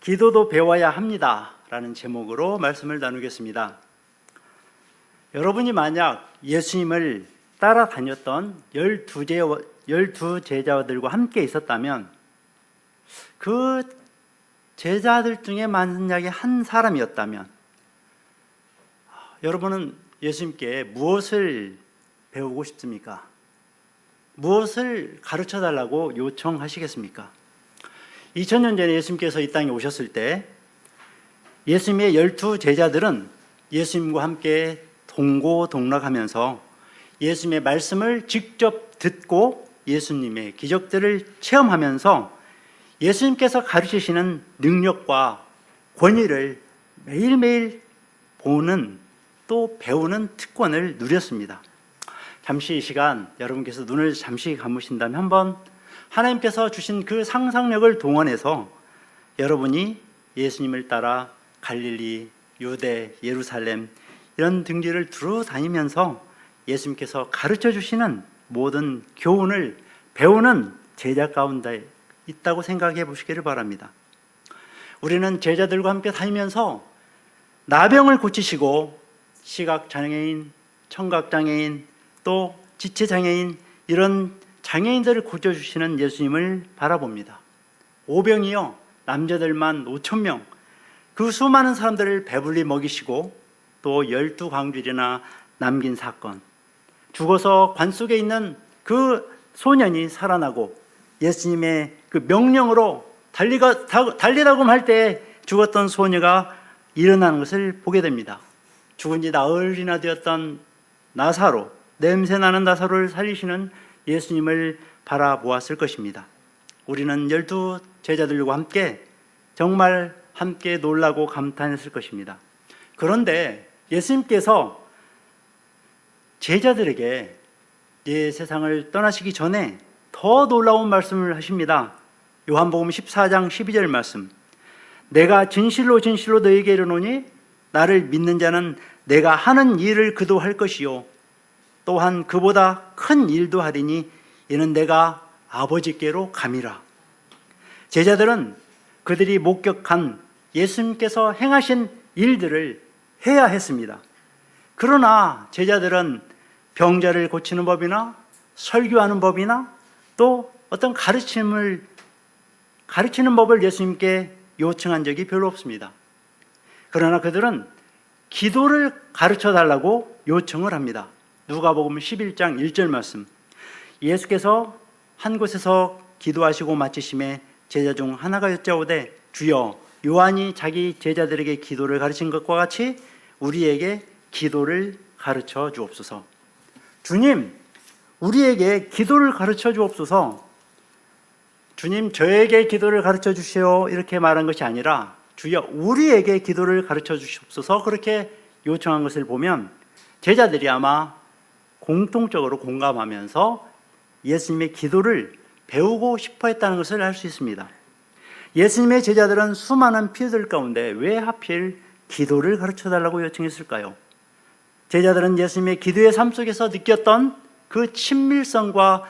기도도 배워야 합니다 라는 제목으로 말씀을 나누겠습니다. 여러분이 만약 예수님을 따라다녔던 12 제자들과 함께 있었다면 그 제자들 중에 만약에 한 사람이었다면 여러분은 예수님께 무엇을 배우고 싶습니까? 무엇을 가르쳐 달라고 요청하시겠습니까? 2000년 전에 예수님께서 이 땅에 오셨을 때 예수님의 12 제자들은 예수님과 함께 동고동락하면서 예수님의 말씀을 직접 듣고 예수님의 기적들을 체험하면서 예수님께서 가르치시는 능력과 권위를 매일매일 보는 또 배우는 특권을 누렸습니다. 잠시 이 시간 여러분께서 눈을 잠시 감으신다면 한번 하나님께서 주신 그 상상력을 동원해서 여러분이 예수님을 따라 갈릴리, 유대, 예루살렘 이런 등지를 두루 다니면서 예수님께서 가르쳐 주시는 모든 교훈을 배우는 제자 가운데 있다고 생각해 보시기를 바랍니다. 우리는 제자들과 함께 다니면서 나병을 고치시고 시각장애인, 청각장애인, 또 지체장애인 이런 장애인들을 고쳐주시는 예수님을 바라봅니다. 오병이어 남자들만 5,000명 그 수많은 사람들을 배불리 먹이시고 또 12광주리나 남긴 사건, 죽어서 관 속에 있는 그 소년이 살아나고 예수님의 그 명령으로 달리다고 할 때 죽었던 소녀가 일어나는 것을 보게 됩니다. 죽은 지 나흘이나 되었던 나사로, 냄새나는 나사로를 살리시는 예수님을 바라보았을 것입니다. 우리는 12 제자들과 함께 정말 함께 놀라고 감탄했을 것입니다. 그런데 예수님께서 제자들에게 이 세상을 떠나시기 전에 더 놀라운 말씀을 하십니다. 요한복음 14장 12절 말씀. 내가 진실로 진실로 너희에게 이르노니 나를 믿는 자는 내가 하는 일을 그도 할 것이요 또한 그보다 큰 일도 하리니 이는 내가 아버지께로 감이라. 제자들은 그들이 목격한 예수님께서 행하신 일들을 해야 했습니다. 그러나 제자들은 병자를 고치는 법이나 설교하는 법이나 또 어떤 가르치는 법을 예수님께 요청한 적이 별로 없습니다. 그러나 그들은 기도를 가르쳐 달라고 요청을 합니다. 누가복음 11장 1절 말씀. 예수께서 한 곳에서 기도하시고 마치심에 제자 중 하나가 여짜오되 주여 요한이 자기 제자들에게 기도를 가르친 것과 같이 우리에게 기도를 가르쳐 주옵소서. 주님, 우리에게 기도를 가르쳐 주옵소서. 주님, 저에게 기도를 가르쳐 주시오 이렇게 말한 것이 아니라 주여 우리에게 기도를 가르쳐 주시옵소서 그렇게 요청한 것을 보면 제자들이 아마 공통적으로 공감하면서 예수님의 기도를 배우고 싶어 했다는 것을 알 수 있습니다. 예수님의 제자들은 수많은 피해들 가운데 왜 하필 기도를 가르쳐 달라고 요청했을까요? 제자들은 예수님의 기도의 삶 속에서 느꼈던 그 친밀성과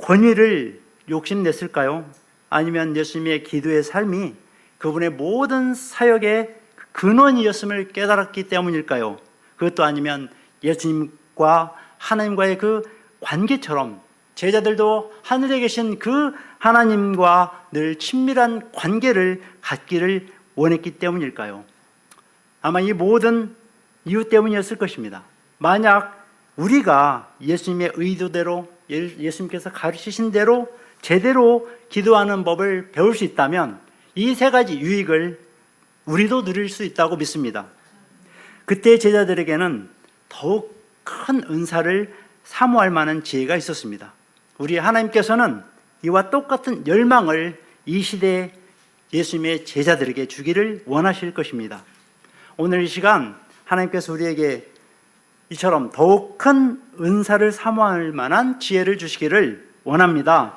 권위를 욕심냈을까요? 아니면 예수님의 기도의 삶이 그분의 모든 사역의 근원이었음을 깨달았기 때문일까요? 그것도 아니면 예수님과 하나님과의 그 관계처럼 제자들도 하늘에 계신 그 하나님과 늘 친밀한 관계를 갖기를 원했기 때문일까요? 아마 이 모든 이유 때문이었을 것입니다. 만약 우리가 예수님의 의도대로 예수님께서 가르치신 대로 제대로 기도하는 법을 배울 수 있다면 이 세 가지 유익을 우리도 누릴 수 있다고 믿습니다. 그때 제자들에게는 더욱 큰 은사를 사모할 만한 지혜가 있었습니다. 우리 하나님께서는 이와 똑같은 열망을 이 시대에 예수님의 제자들에게 주기를 원하실 것입니다. 오늘 이 시간 하나님께서 우리에게 이처럼 더욱 큰 은사를 사모할 만한 지혜를 주시기를 원합니다.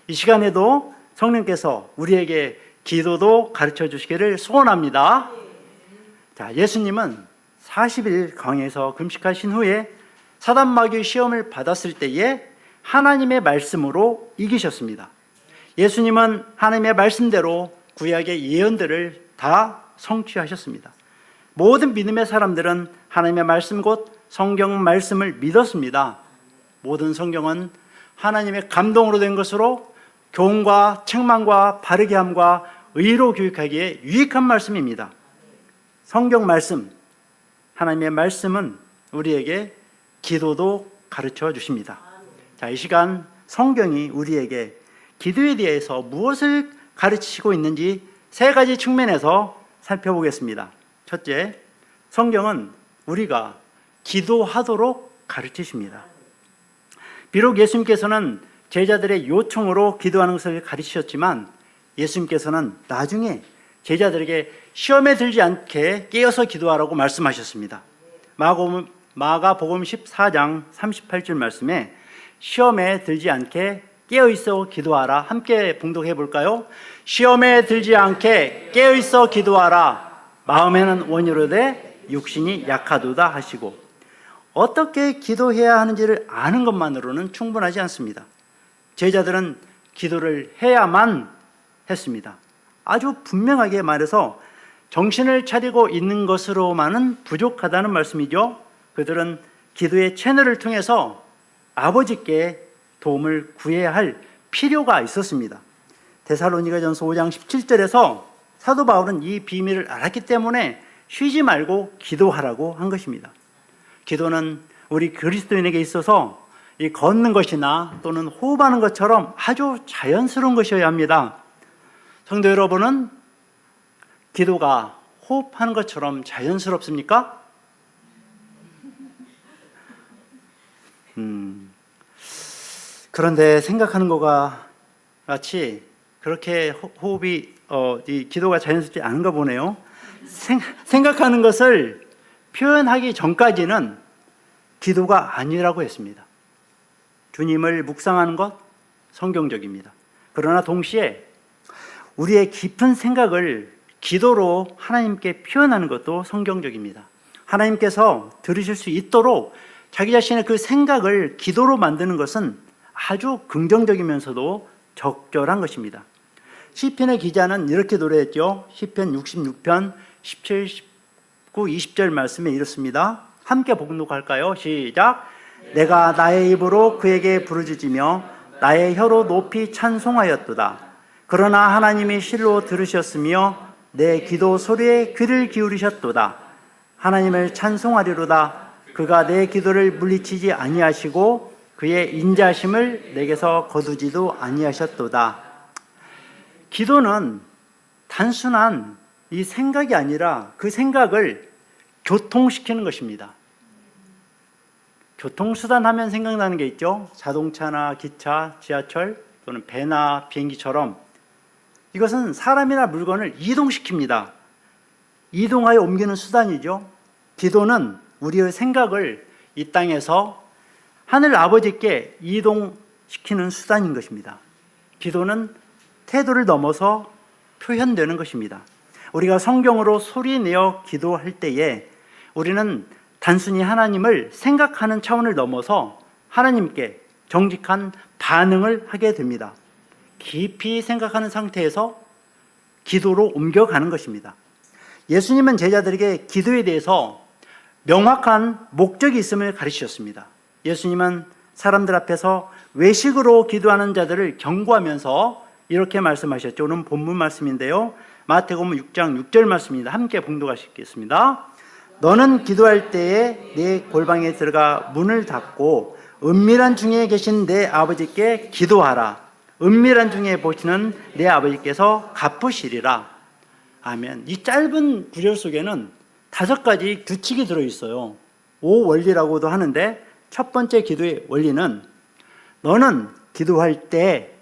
이 시간에도 성령께서 우리에게 기도도 가르쳐 주시기를 소원합니다. 자, 예수님은 40일 광야에서 금식하신 후에 사단 마귀의 시험을 받았을 때에 하나님의 말씀으로 이기셨습니다. 예수님은 하나님의 말씀대로 구약의 예언들을 다 성취하셨습니다. 모든 믿음의 사람들은 하나님의 말씀 곧 성경 말씀을 믿었습니다. 모든 성경은 하나님의 감동으로 된 것으로 교훈과 책망과 바르게 함과 의로 교육하기에 유익한 말씀입니다. 성경 말씀, 하나님의 말씀은 우리에게 기도도 가르쳐 주십니다. 자, 이 시간 성경이 우리에게 기도에 대해서 무엇을 가르치고 있는지 세 가지 측면에서 살펴보겠습니다. 첫째, 성경은 우리가 기도하도록 가르치십니다. 비록 예수님께서는 제자들의 요청으로 기도하는 것을 가르치셨지만 예수님께서는 나중에 제자들에게 시험에 들지 않게 깨어서 기도하라고 말씀하셨습니다. 마가복음 14장 38절 말씀에 시험에 들지 않게 깨어있어 기도하라. 함께 봉독해 볼까요? 시험에 들지 않게 깨어있어 기도하라. 마음에는 원이로되 육신이 약하도다 하시고, 어떻게 기도해야 하는지를 아는 것만으로는 충분하지 않습니다. 제자들은 기도를 해야만 했습니다. 아주 분명하게 말해서 정신을 차리고 있는 것으로만은 부족하다는 말씀이죠. 그들은 기도의 채널을 통해서 아버지께 도움을 구해야 할 필요가 있었습니다. 데살로니가전서 5장 17절에서 사도 바울은 이 비밀을 알았기 때문에 쉬지 말고 기도하라고 한 것입니다. 기도는 우리 그리스도인에게 있어서 이 걷는 것이나 또는 호흡하는 것처럼 아주 자연스러운 것이어야 합니다. 성도 여러분은 기도가 호흡하는 것처럼 자연스럽습니까? 그런데 생각하는 것과 같이 그렇게 호흡이 이 기도가 자연스럽지 않은가 보네요. 생각하는 것을 표현하기 전까지는 기도가 아니라고 했습니다. 주님을 묵상하는 것 성경적입니다. 그러나 동시에 우리의 깊은 생각을 기도로 하나님께 표현하는 것도 성경적입니다. 하나님께서 들으실 수 있도록 자기 자신의 그 생각을 기도로 만드는 것은 아주 긍정적이면서도 적절한 것입니다. 시편의 기자는 이렇게 노래했죠. 시편 66편 17, 19, 20절 말씀에 이렇습니다. 함께 봉독할까요? 시작. 내가 나의 입으로 그에게 부르짖으며 나의 혀로 높이 찬송하였도다. 그러나 하나님이 실로 들으셨으며 내 기도 소리에 귀를 기울이셨도다. 하나님을 찬송하리로다. 그가 내 기도를 물리치지 아니하시고 그의 인자심을 내게서 거두지도 아니하셨도다. 기도는 단순한 이 생각이 아니라 그 생각을 교통시키는 것입니다. 교통수단 하면 생각나는 게 있죠. 자동차나 기차, 지하철 또는 배나 비행기처럼 이것은 사람이나 물건을 이동시킵니다. 이동하여 옮기는 수단이죠. 기도는 우리의 생각을 이 땅에서 하늘 아버지께 이동시키는 수단인 것입니다. 기도는 태도를 넘어서 표현되는 것입니다. 우리가 성경으로 소리내어 기도할 때에 우리는 단순히 하나님을 생각하는 차원을 넘어서 하나님께 정직한 반응을 하게 됩니다. 깊이 생각하는 상태에서 기도로 옮겨가는 것입니다. 예수님은 제자들에게 기도에 대해서 명확한 목적이 있음을 가르치셨습니다. 예수님은 사람들 앞에서 외식으로 기도하는 자들을 경고하면서 이렇게 말씀하셨죠. 오늘 본문 말씀인데요. 마태복음 6장 6절 말씀입니다. 함께 봉독하시겠습니다. 너는 기도할 때에 내 골방에 들어가 문을 닫고 은밀한 중에 계신 내 아버지께 기도하라. 은밀한 중에 보시는 내 아버지께서 갚으시리라. 아멘. 이 짧은 구절 속에는 5가지 규칙이 들어있어요. 5원리라고도 하는데 첫 번째 기도의 원리는 너는 기도할 때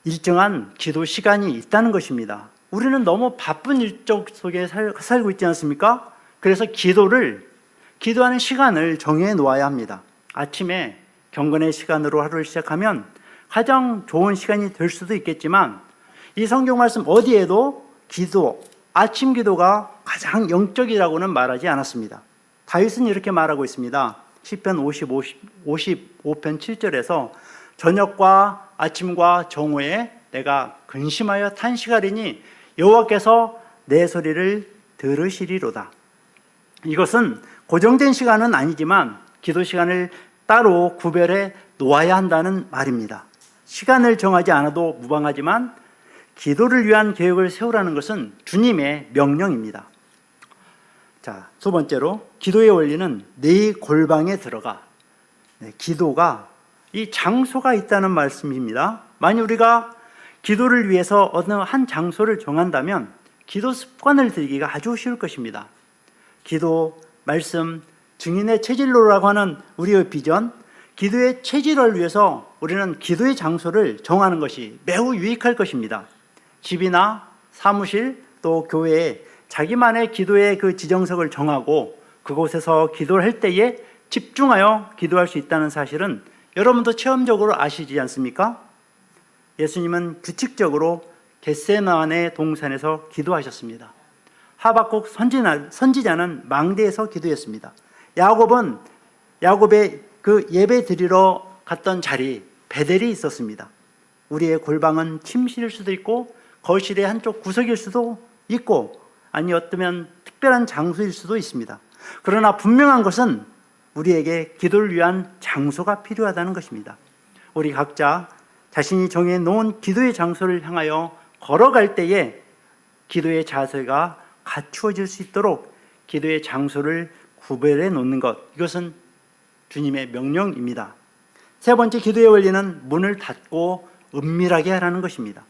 일정한 기도 시간이 있다는 것입니다. 우리는 너무 바쁜 일정 속에 살고 있지 않습니까? 그래서 기도하는 시간을 정해 놓아야 합니다. 아침에 경건의 시간으로 하루를 시작하면 가장 좋은 시간이 될 수도 있겠지만 이 성경 말씀 어디에도 아침 기도가 가장 영적이라고는 말하지 않았습니다. 다윗은 이렇게 말하고 있습니다. 시편 55편 7절에서 저녁과 아침과 정오에 내가 근심하여 탄식하리니 여호와께서 내 소리를 들으시리로다. 이것은 고정된 시간은 아니지만 기도 시간을 따로 구별해 놓아야 한다는 말입니다. 시간을 정하지 않아도 무방하지만 기도를 위한 계획을 세우라는 것은 주님의 명령입니다. 자, 두 번째로 기도의 원리는 네 골방에 들어가. 기도가 이 장소가 있다는 말씀입니다. 만약 우리가 기도를 위해서 어느 한 장소를 정한다면 기도 습관을 들이기가 아주 쉬울 것입니다. 기도, 말씀, 증인의 체질로라고 하는 우리의 비전, 기도의 체질을 위해서 우리는 기도의 장소를 정하는 것이 매우 유익할 것입니다. 집이나 사무실 또 교회에 자기만의 기도의 그 지정석을 정하고 그곳에서 기도를 할 때에 집중하여 기도할 수 있다는 사실은 여러분도 체험적으로 아시지 않습니까? 예수님은 규칙적으로 겟세마네 동산에서 기도하셨습니다. 하박국 선지자는 망대에서 기도했습니다. 야곱의 그 예배 드리러 갔던 자리 베델이 있었습니다. 우리의 골방은 침실일 수도 있고 거실의 한쪽 구석일 수도 있고 아니 어쩌면 특별한 장소일 수도 있습니다. 그러나 분명한 것은 우리에게 기도를 위한 장소가 필요하다는 것입니다. 우리 각자 자신이 정해놓은 기도의 장소를 향하여 걸어갈 때에 기도의 자세가 갖추어질 수 있도록 기도의 장소를 구별해 놓는 것, 이것은 주님의 명령입니다. 세 번째 기도의 원리는 문을 닫고 은밀하게 하라는 것입니다.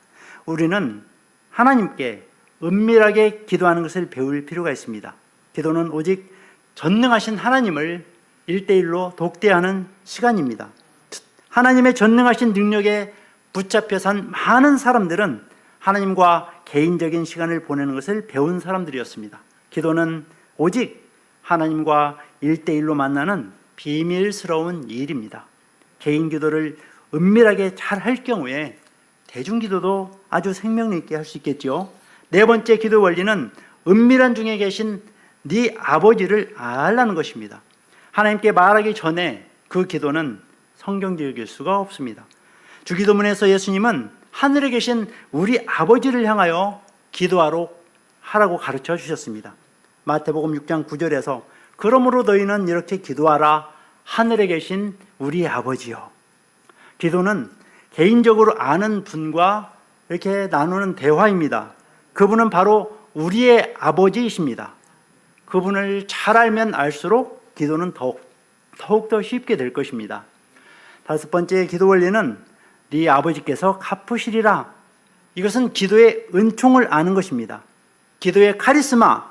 우리는 하나님께 은밀하게 기도하는 것을 배울 필요가 있습니다. 기도는 오직 전능하신 하나님을 1대1로 독대하는 시간입니다. 하나님의 전능하신 능력에 붙잡혀 산 많은 사람들은 하나님과 개인적인 시간을 보내는 것을 배운 사람들이었습니다. 기도는 오직 하나님과 1대1로 만나는 비밀스러운 일입니다. 개인 기도를 은밀하게 잘 할 경우에 대중 기도도 아주 생명 있게 할 수 있겠죠. 네 번째 기도 원리는 은밀한 중에 계신 네 아버지를 알라는 것입니다. 하나님께 말하기 전에 그 기도는 성경적일 수가 없습니다. 주기도문에서 예수님은 하늘에 계신 우리 아버지를 향하여 하라고 가르쳐 주셨습니다. 마태복음 6장 9절에서 그러므로 너희는 이렇게 기도하라. 하늘에 계신 우리 아버지요. 기도는 개인적으로 아는 분과 이렇게 나누는 대화입니다. 그분은 바로 우리의 아버지이십니다. 그분을 잘 알면 알수록 기도는 더욱더 쉽게 될 것입니다. 다섯 번째 기도 원리는 네 아버지께서 갚으시리라. 이것은 기도의 은총을 아는 것입니다. 기도의 카리스마,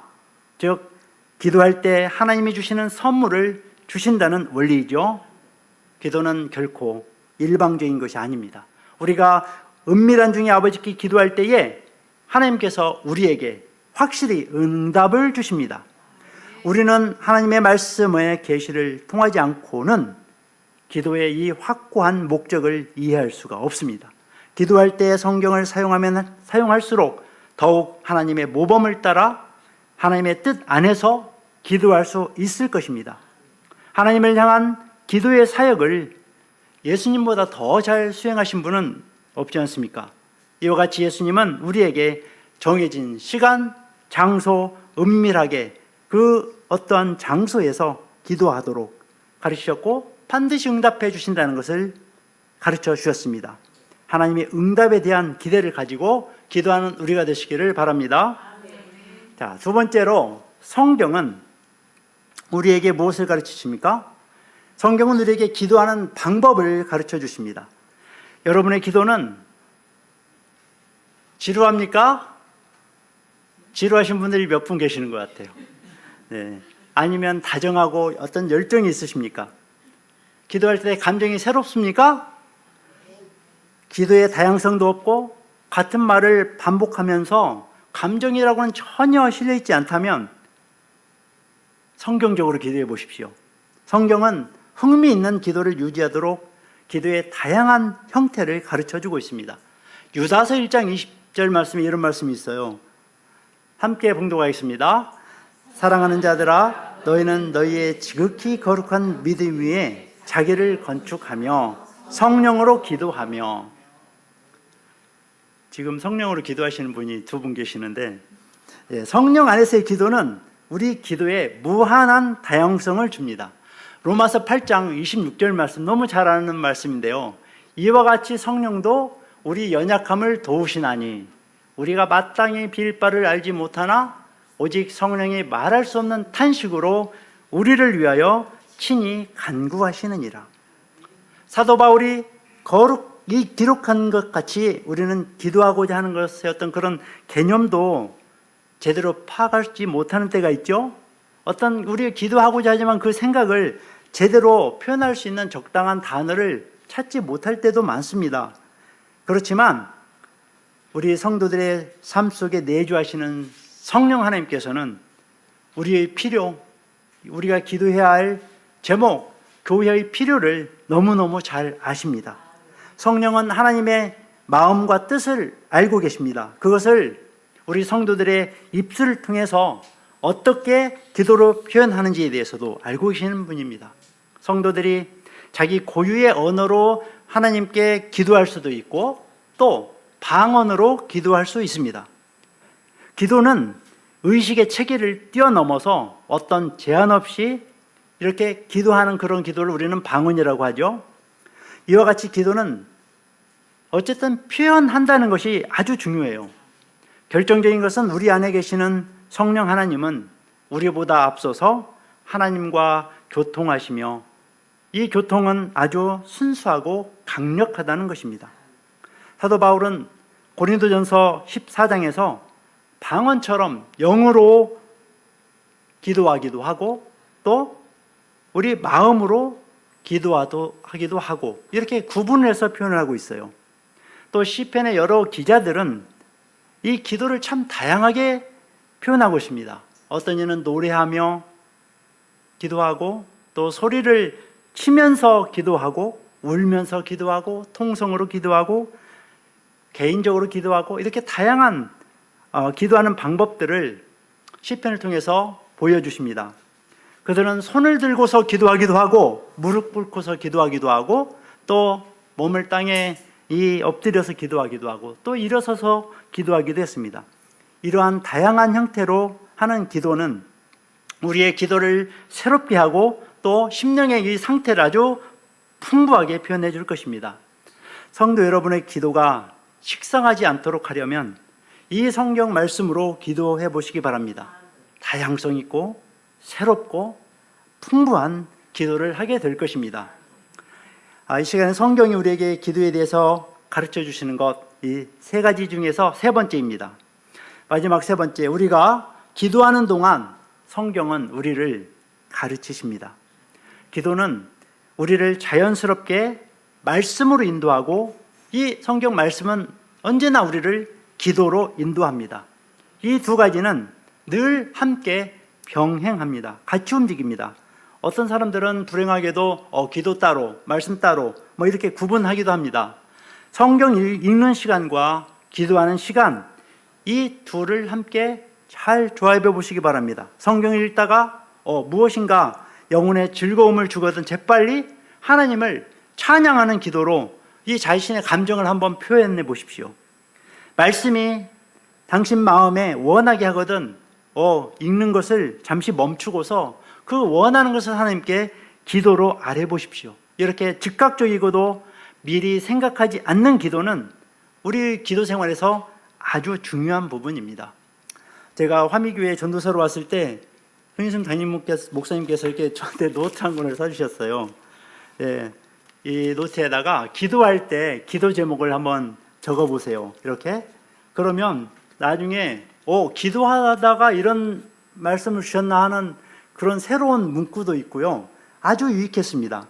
즉 기도할 때 하나님이 주시는 선물을 주신다는 원리이죠. 기도는 결코 일방적인 것이 아닙니다. 우리가 은밀한 중에 아버지께 기도할 때에 하나님께서 우리에게 확실히 응답을 주십니다. 우리는 하나님의 말씀의 계시를 통하지 않고는 기도의 이 확고한 목적을 이해할 수가 없습니다. 기도할 때 성경을 사용하면 사용할수록 더욱 하나님의 모범을 따라 하나님의 뜻 안에서 기도할 수 있을 것입니다. 하나님을 향한 기도의 사역을 예수님보다 더 잘 수행하신 분은 없지 않습니까? 이와 같이 예수님은 우리에게 정해진 시간, 장소, 은밀하게 그 어떠한 장소에서 기도하도록 가르치셨고 반드시 응답해 주신다는 것을 가르쳐 주셨습니다. 하나님의 응답에 대한 기대를 가지고 기도하는 우리가 되시기를 바랍니다. 자, 두 번째로 성경은 우리에게 무엇을 가르치십니까? 성경은 우리에게 기도하는 방법을 가르쳐 주십니다. 여러분의 기도는 지루합니까? 지루하신 분들이 몇 분 계시는 것 같아요. 네. 아니면 다정하고 어떤 열정이 있으십니까? 기도할 때 감정이 새롭습니까? 기도의 다양성도 없고 같은 말을 반복하면서 감정이라고는 전혀 실려있지 않다면 성경적으로 기도해 보십시오. 성경은 흥미있는 기도를 유지하도록 기도의 다양한 형태를 가르쳐주고 있습니다. 유다서 1장 20절 말씀에 이런 말씀이 있어요. 함께 봉독하겠습니다. 사랑하는 자들아, 너희는 너희의 지극히 거룩한 믿음 위에 자기를 건축하며 성령으로 기도하며. 지금 성령으로 기도하시는 분이 두 분 계시는데, 성령 안에서의 기도는 우리 기도에 무한한 다양성을 줍니다. 로마서 8장 26절 말씀 너무 잘 아는 말씀인데요. 이와 같이 성령도 우리 연약함을 도우시나니 우리가 마땅히 빌 바를 알지 못하나 오직 성령이 말할 수 없는 탄식으로 우리를 위하여 친히 간구하시느니라. 사도 바울이 거룩히 기록한 것 같이 우리는 기도하고자 하는 것의 어떤 그런 개념도 제대로 파악하지 못하는 때가 있죠. 어떤 우리가 기도하고자 하지만 그 생각을 제대로 표현할 수 있는 적당한 단어를 찾지 못할 때도 많습니다. 그렇지만 우리 성도들의 삶 속에 내주하시는 성령 하나님께서는 우리의 필요, 우리가 기도해야 할 제목, 교회의 필요를 너무너무 잘 아십니다. 성령은 하나님의 마음과 뜻을 알고 계십니다. 그것을 우리 성도들의 입술을 통해서 어떻게 기도로 표현하는지에 대해서도 알고 계시는 분입니다. 성도들이 자기 고유의 언어로 하나님께 기도할 수도 있고 또 방언으로 기도할 수 있습니다. 기도는 의식의 체계를 뛰어넘어서 어떤 제한 없이 이렇게 기도하는 그런 기도를 우리는 방언이라고 하죠. 이와 같이 기도는 어쨌든 표현한다는 것이 아주 중요해요. 결정적인 것은 우리 안에 계시는 성령 하나님은 우리보다 앞서서 하나님과 교통하시며 이 교통은 아주 순수하고 강력하다는 것입니다. 사도 바울은 고린도전서 14장에서 방언처럼 영으로 기도하기도 하고 또 우리 마음으로 기도하기도 하고 이렇게 구분을 해서 표현을 하고 있어요. 또 시편의 여러 기자들은 이 기도를 참 다양하게 표현하고 있습니다. 어떤 이는 노래하며 기도하고 또 소리를 치면서 기도하고 울면서 기도하고 통성으로 기도하고 개인적으로 기도하고 이렇게 다양한 기도하는 방법들을 시편을 통해서 보여주십니다. 그들은 손을 들고서 기도하기도 하고 무릎 꿇고서 기도하기도 하고 또 몸을 땅에 엎드려서 기도하기도 하고 또 일어서서 기도하기도 했습니다. 이러한 다양한 형태로 하는 기도는 우리의 기도를 새롭게 하고 또 심령의 이 상태를 아주 풍부하게 표현해 줄 것입니다. 성도 여러분의 기도가 식상하지 않도록 하려면 이 성경 말씀으로 기도해 보시기 바랍니다. 다양성 있고 새롭고 풍부한 기도를 하게 될 것입니다. 이 시간에 성경이 우리에게 기도에 대해서 가르쳐 주시는 것, 이 세 가지 중에서 세 번째입니다. 마지막 세 번째, 우리가 기도하는 동안 성경은 우리를 가르치십니다. 기도는 우리를 자연스럽게 말씀으로 인도하고 이 성경 말씀은 언제나 우리를 기도로 인도합니다. 이 두 가지는 늘 함께 병행합니다. 같이 움직입니다. 어떤 사람들은 불행하게도 기도 따로, 말씀 따로 이렇게 구분하기도 합니다. 성경 읽는 시간과 기도하는 시간, 이 둘을 함께 잘 조합해 보시기 바랍니다. 성경을 읽다가 무엇인가 영혼의 즐거움을 주거든 재빨리 하나님을 찬양하는 기도로 이 자신의 감정을 한번 표현해 보십시오. 말씀이 당신 마음에 원하게 하거든 읽는 것을 잠시 멈추고서 그 원하는 것을 하나님께 기도로 아뢰 보십시오. 이렇게 즉각적이고도 미리 생각하지 않는 기도는 우리 기도 생활에서 아주 중요한 부분입니다. 제가 화미교회 전도사로 왔을 때 흥인승 목사님께서 이렇게 저한테 노트 한 권을 써주셨어요. 이 노트에다가 기도할 때 기도 제목을 한번 적어보세요. 이렇게 그러면 나중에 기도하다가 이런 말씀을 주셨나 하는 그런 새로운 문구도 있고요. 아주 유익했습니다.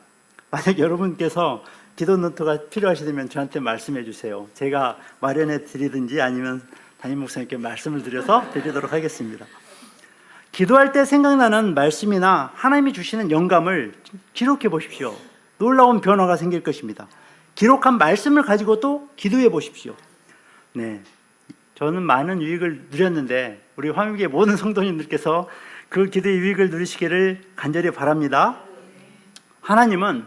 만약 여러분께서 기도 노트가 필요하시다면 저한테 말씀해 주세요. 제가 마련해 드리든지 아니면 담임 목사님께 말씀을 드려서 드리도록 하겠습니다. 기도할 때 생각나는 말씀이나 하나님이 주시는 영감을 기록해 보십시오. 놀라운 변화가 생길 것입니다. 기록한 말씀을 가지고 또 기도해 보십시오. 네, 저는 많은 유익을 누렸는데 우리 화미교회 모든 성도님들께서 그 기도의 유익을 누리시기를 간절히 바랍니다. 하나님은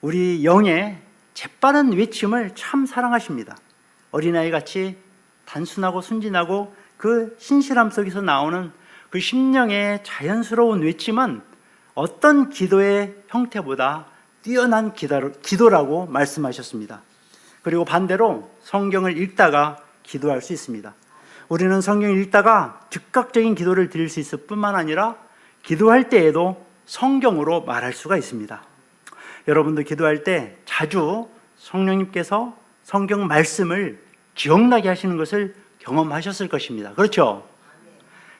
우리 영의 재빠른 외침을 참 사랑하십니다. 어린아이 같이 단순하고 순진하고 그 신실함 속에서 나오는 그 심령의 자연스러운 외침은 어떤 기도의 형태보다 뛰어난 기도라고 말씀하셨습니다. 그리고 반대로 성경을 읽다가 기도할 수 있습니다. 우리는 성경을 읽다가 즉각적인 기도를 드릴 수 있을 뿐만 아니라 기도할 때에도 성경으로 말할 수가 있습니다. 여러분도 기도할 때 자주 성령님께서 성경 말씀을 기억나게 하시는 것을 경험하셨을 것입니다. 그렇죠?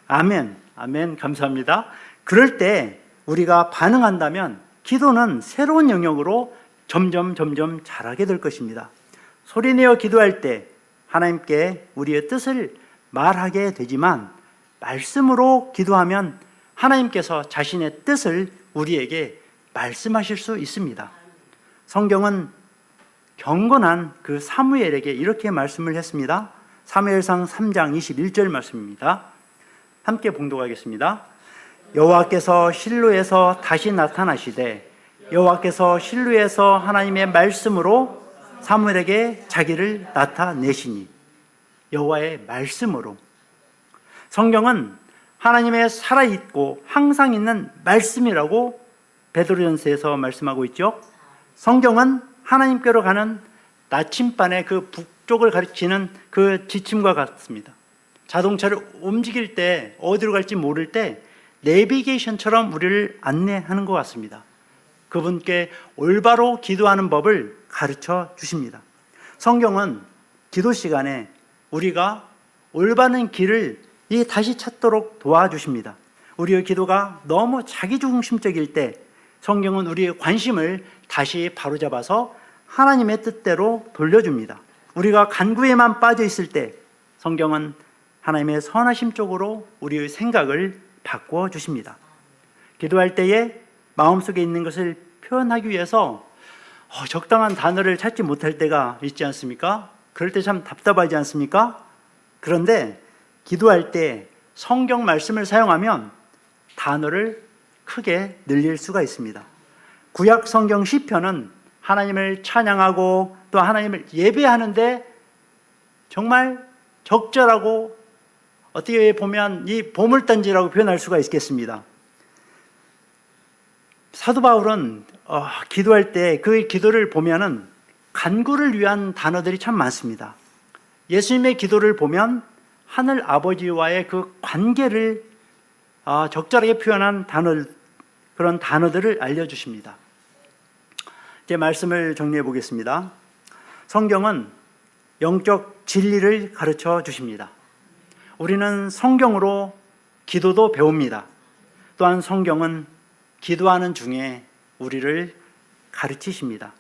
아멘. 아멘. 감사합니다. 그럴 때 우리가 반응한다면 기도는 새로운 영역으로 점점 자라게 될 것입니다. 소리내어 기도할 때 하나님께 우리의 뜻을 말하게 되지만 말씀으로 기도하면 하나님께서 자신의 뜻을 우리에게 말씀하실 수 있습니다. 성경은 경건한 그 사무엘에게 이렇게 말씀을 했습니다. 사무엘상 3장 21절 말씀입니다. 함께 봉독하겠습니다. 여호와께서 실로에서 다시 나타나시되 여호와께서 실로에서 하나님의 말씀으로 사무엘에게 자기를 나타내시니. 여호와의 말씀으로. 성경은 하나님의 살아있고 항상 있는 말씀이라고 베드로전서에서 말씀하고 있죠. 성경은 하나님께로 가는 나침반의 그 북쪽을 가리키는 그 지침과 같습니다. 자동차를 움직일 때 어디로 갈지 모를 때 내비게이션처럼 우리를 안내하는 것 같습니다. 그분께 올바로 기도하는 법을 가르쳐 주십니다. 성경은 기도 시간에 우리가 올바른 길을 다시 찾도록 도와주십니다. 우리의 기도가 너무 자기중심적일 때 성경은 우리의 관심을 다시 바로잡아서 하나님의 뜻대로 돌려줍니다. 우리가 간구에만 빠져 있을 때 성경은 하나님의 선하심 쪽으로 우리의 생각을 바꾸어 주십니다. 기도할 때에 마음속에 있는 것을 표현하기 위해서 적당한 단어를 찾지 못할 때가 있지 않습니까? 그럴 때 참 답답하지 않습니까? 그런데 기도할 때 성경 말씀을 사용하면 단어를 크게 늘릴 수가 있습니다. 구약 성경 시편은 하나님을 찬양하고 또 하나님을 예배하는데 정말 적절하고 어떻게 보면 이 보물단지라고 표현할 수가 있겠습니다. 사도 바울은 기도할 때 그 기도를 보면은 간구를 위한 단어들이 참 많습니다. 예수님의 기도를 보면 하늘 아버지와의 그 관계를 적절하게 표현한 그런 단어들을 알려주십니다. 이제 말씀을 정리해 보겠습니다. 성경은 영적 진리를 가르쳐 주십니다. 우리는 성경으로 기도도 배웁니다. 또한 성경은 기도하는 중에 우리를 가르치십니다.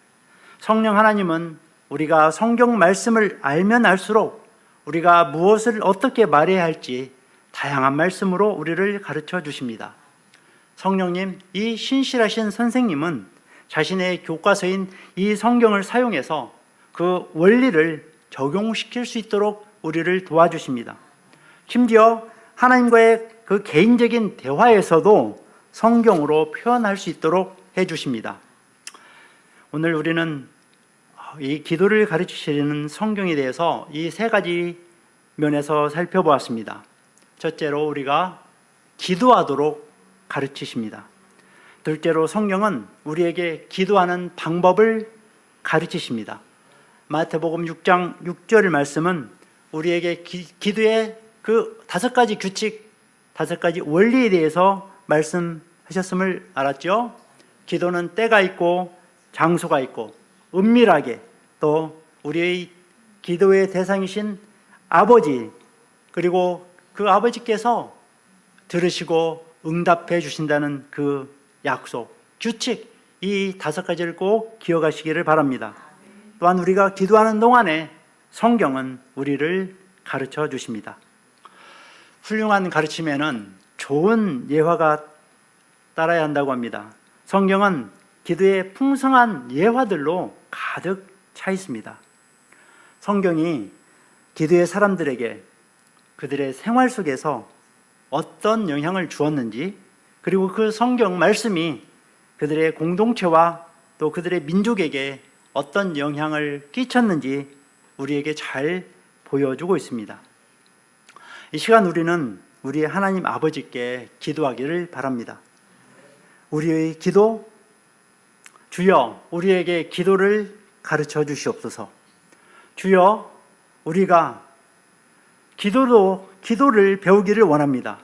성령 하나님은 우리가 성경 말씀을 알면 알수록 우리가 무엇을 어떻게 말해야 할지 다양한 말씀으로 우리를 가르쳐 주십니다. 성령님, 이 신실하신 선생님은 자신의 교과서인 이 성경을 사용해서 그 원리를 적용시킬 수 있도록 우리를 도와주십니다. 심지어 하나님과의 그 개인적인 대화에서도 성경으로 표현할 수 있도록 해주십니다. 오늘 우리는 이 기도를 가르치시는 성경에 대해서 이 세 가지 면에서 살펴보았습니다. 첫째로 우리가 기도하도록 가르치십니다. 둘째로 성경은 우리에게 기도하는 방법을 가르치십니다. 마태복음 6장 6절 말씀은 우리에게 기도의 그 5가지 규칙, 5가지 원리에 대해서 말씀하셨음을 알았죠? 기도는 때가 있고 장소가 있고 은밀하게, 또 우리의 기도의 대상이신 아버지, 그리고 그 아버지께서 들으시고 응답해 주신다는 그 약속, 규칙, 이 5가지를 꼭 기억하시기를 바랍니다. 또한 우리가 기도하는 동안에 성경은 우리를 가르쳐 주십니다. 훌륭한 가르침에는 좋은 예화가 따라야 한다고 합니다. 성경은 기도의 풍성한 예화들로 가득 차 있습니다. 성경이 기도의 사람들에게 그들의 생활 속에서 어떤 영향을 주었는지, 그리고 그 성경 말씀이 그들의 공동체와 또 그들의 민족에게 어떤 영향을 끼쳤는지 우리에게 잘 보여주고 있습니다. 이 시간 우리는 우리 하나님 아버지께 기도하기를 바랍니다. 우리의 기도, 주여 우리에게 기도를 가르쳐 주시옵소서. 주여 우리가 기도를 배우기를 원합니다.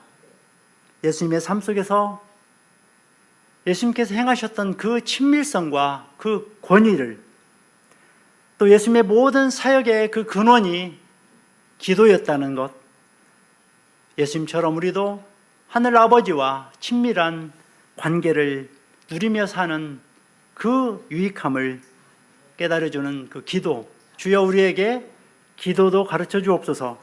예수님의 삶 속에서 예수님께서 행하셨던 그 친밀성과 그 권위를, 또 예수님의 모든 사역의 그 근원이 기도였다는 것, 예수님처럼 우리도 하늘 아버지와 친밀한 관계를 누리며 사는 그 유익함을 깨달아주는 그 기도, 주여 우리에게 기도도 가르쳐 주옵소서.